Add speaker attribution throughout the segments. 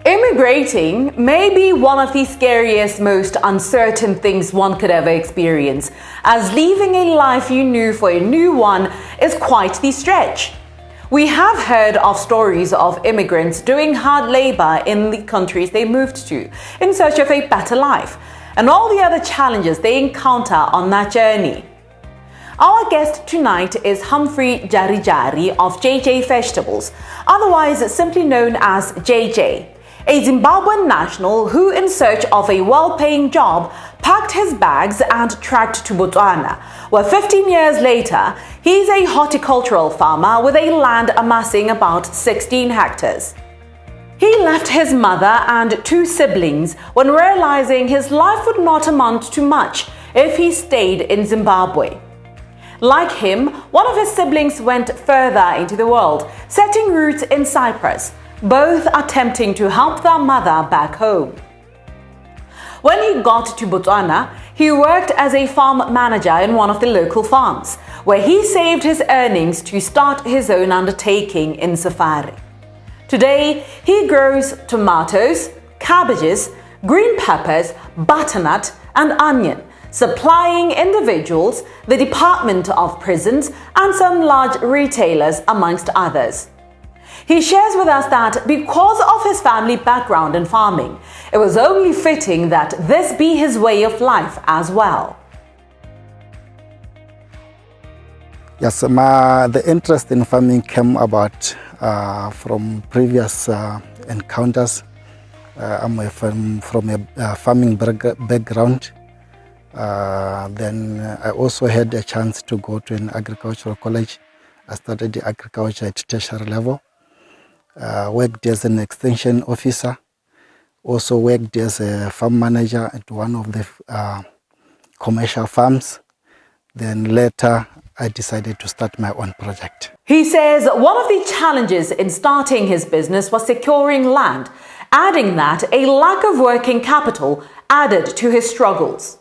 Speaker 1: Immigrating may be one of the scariest, most uncertain things one could ever experience, as leaving a life you knew for a new one is quite the stretch. We have heard of stories of immigrants doing hard labor in the countries they moved to in search of a better life, and all the other challenges they encounter on that journey. Our guest tonight is Humphrey Jarijari of JJ Vegetables, otherwise simply known as JJ, a Zimbabwean national who, in search of a well-paying job, packed his bags and trekked to Botswana, where 15 years later, he's a horticultural farmer with a land amassing about 16 hectares. He left his mother and 2 siblings when realizing his life would not amount to much if he stayed in Zimbabwe. Like him, one of his siblings went further into the world, setting roots in Cyprus, both attempting to help their mother back home. When he got to Botswana, he worked as a farm manager in one of the local farms, where he saved his earnings to start his own undertaking in Sefhare. Today, he grows tomatoes, cabbages, green peppers, butternut, and onion, supplying individuals, the Department of Prisons, and some large retailers, amongst others. He shares with us that because of his family background in farming, it was only fitting that this be his way of life as well.
Speaker 2: Yes, the interest in farming came about from previous encounters. I'm from a farming background. Then I also had a chance to go to an agricultural college. I studied agriculture at tertiary level. Worked as an extension officer. Also worked as a farm manager at one of the commercial farms. Then later I decided to start my own project.
Speaker 1: He says one of the challenges in starting his business was securing land, adding that a lack of working capital added to his struggles.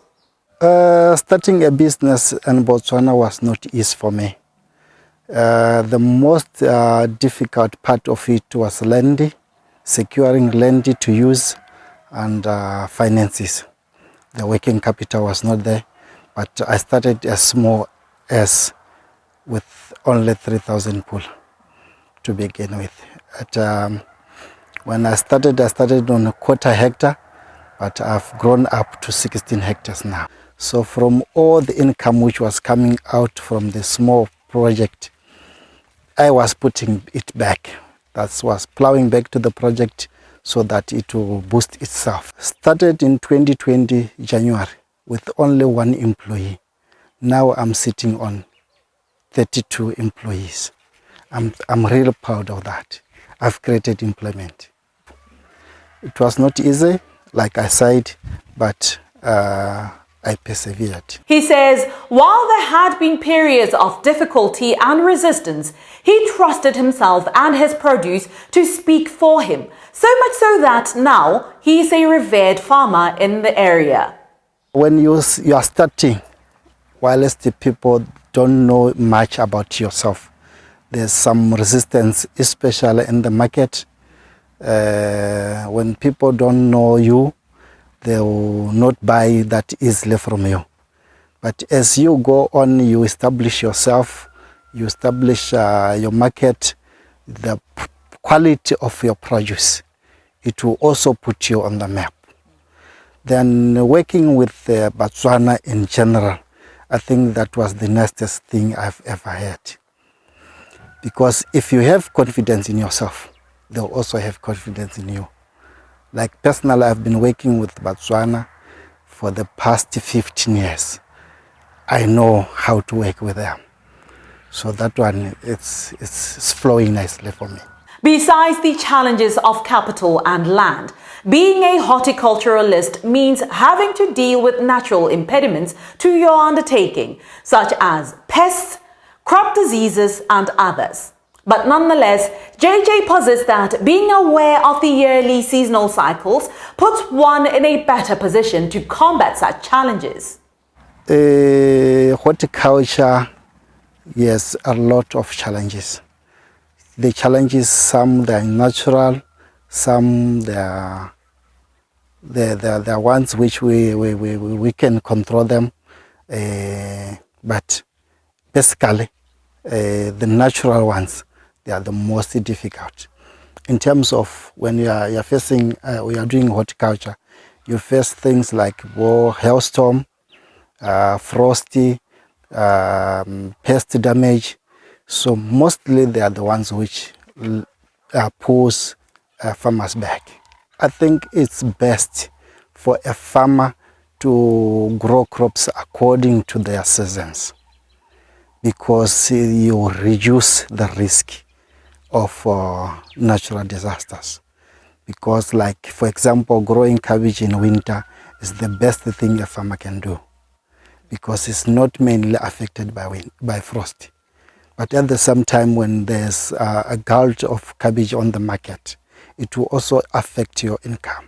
Speaker 2: Starting a business in Botswana was not easy for me. The most difficult part of it was land, securing land to use, and finances. The working capital was not there, but I started as small as with only 3,000 pool to begin with. When I started on a quarter hectare, but I've grown up to 16 hectares now. So from all the income which was coming out from the small project, I was putting it back. That was plowing back to the project so that it will boost itself. Started in 2020 January with only 1 employee. Now I'm sitting on 32 employees. I'm really proud of that. I've created employment. It was not easy, like I said, but I persevered. He
Speaker 1: says while there had been periods of difficulty and resistance, he trusted himself and his produce to speak for him, so much so that now he is a revered farmer in the area.
Speaker 2: When you are starting, whilst the people don't know much about yourself, there's some resistance, especially in the market. When people don't know you, they will not buy that easily from you. But as you go on, you establish yourself, you establish your market, the quality of your produce. It will also put you on the map. Then working with Botswana in general, I think that was the nicest thing I've ever had. Because if you have confidence in yourself, they'll also have confidence in you. Like personally, I've been working with Botswana for the past 15 years. I know how to work with them. So that one, it's flowing nicely for me.
Speaker 1: Besides the challenges of capital and land, being a horticulturalist means having to deal with natural impediments to your undertaking, such as pests, crop diseases, and others. But nonetheless, JJ posits that being aware of the yearly seasonal cycles puts one in a better position to combat such challenges.
Speaker 2: Horticulture, yes, a lot of challenges. The challenges, some they are natural, Some they are ones which we can control them, but basically the natural ones, they are the most difficult. In terms of when you're facing, we are doing horticulture, you face things like hailstorm, frosty, pest damage. So mostly they are the ones which pulls farmers back. I think it's best for a farmer to grow crops according to their seasons, because you reduce the risk of natural disasters. Because, like, for example, growing cabbage in winter is the best thing a farmer can do, because it's not mainly affected by frost. But at the same time, when there's a glut of cabbage on the market, it will also affect your income.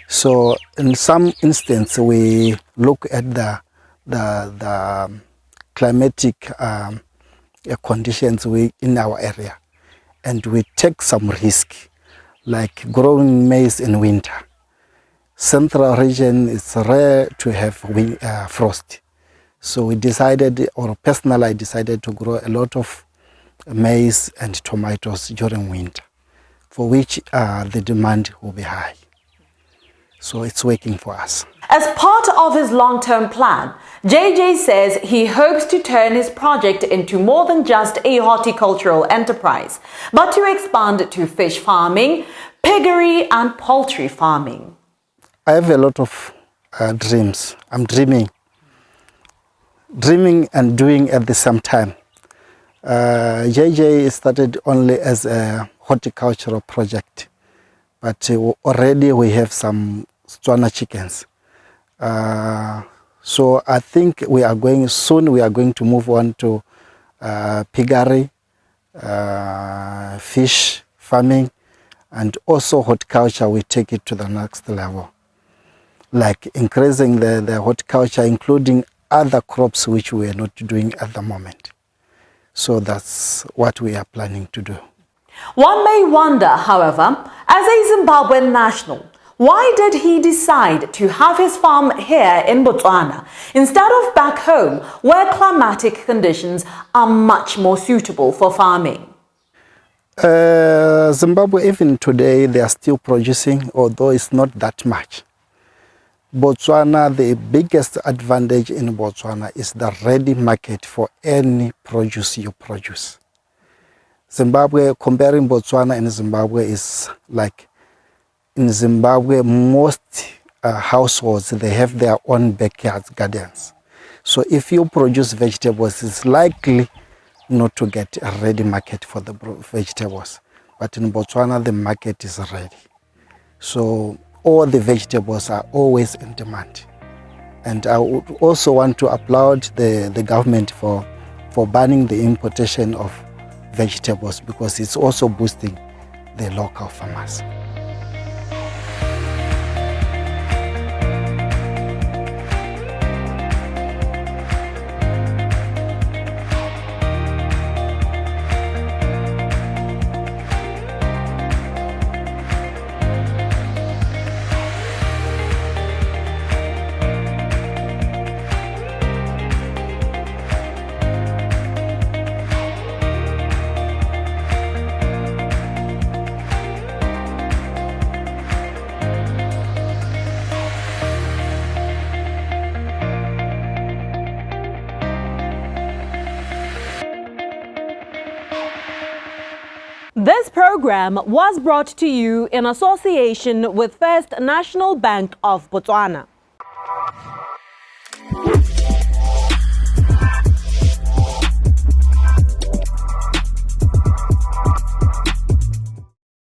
Speaker 2: So in some instances, we look at the climatic conditions in our area, and we take some risk, like growing maize in winter. Central region is rare to have frost. So we decided, or personally I decided, to grow a lot of maize and tomatoes during winter, for which the demand will be high. So it's working for us.
Speaker 1: As part of his long-term plan, JJ says he hopes to turn his project into more than just a horticultural enterprise, but to expand to fish farming, piggery and poultry farming.
Speaker 2: I have a lot of dreams. I'm dreaming and doing at the same time. JJ started only as a horticultural project, but already we have some Botswana chickens. So I think we are going to move on to piggery, fish farming, and also horticulture. We take it to the next level, like increasing the horticulture, including other crops which we are not doing at the moment. So that's what we are planning to do.
Speaker 1: One may wonder, however, as a Zimbabwean national, why did he decide to have his farm here in Botswana instead of back home, where climatic conditions are much more suitable for farming?
Speaker 2: Zimbabwe, even today, they are still producing, although it's not that much. Botswana, the biggest advantage in Botswana is the ready market for any produce you produce. Zimbabwe, comparing Botswana and Zimbabwe, is like, in Zimbabwe, most households, they have their own backyard gardens. So if you produce vegetables, it's likely not to get a ready market for the vegetables. But in Botswana, the market is ready. So all the vegetables are always in demand. And I would also want to applaud the government for banning the importation of vegetables, because it's also boosting the local farmers.
Speaker 1: This program was brought to you in association with First National Bank of Botswana.